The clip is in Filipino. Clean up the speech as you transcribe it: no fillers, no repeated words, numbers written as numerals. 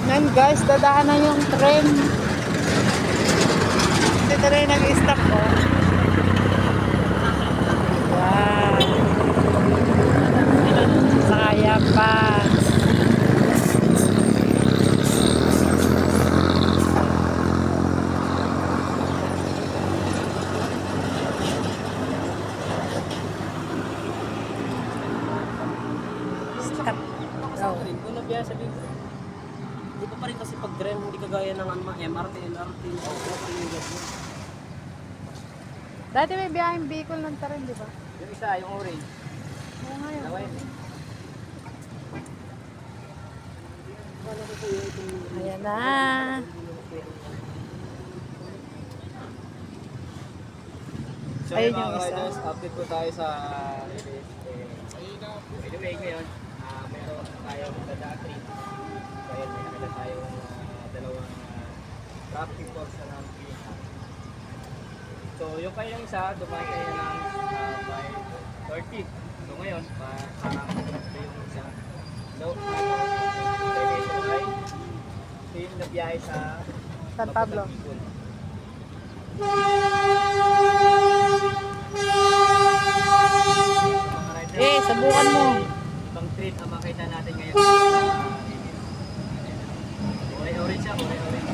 Yan guys, dadaanan yung tren. Dito rin nag-stop oh. Wow. Sakaya pa. Stop. Kung nabiya sabihin ko, hindi pa rin kasi pag-tren, hindi kagaya ng MRT, LRT, Dati may biyaheng Bicol ng tren, di ba? yung isa, yung orange. Oo nga yun. Dalawa yun. Ayan na. So Ayun yung yung mga isa. riders, update po tayo sa anyway ngayon, meron tayong dadaan trip. Kaya may nakita tayong dalawang traffic force na ng PNR. So yung kayong isa, dumaan tayo ng 5:30. So ngayon, yung isa, destination ay team na biyahe sa San Pablo. Bicol. Eh, subukan mo. Ibang treat ang makita natin ngayon. Orange siya, orange.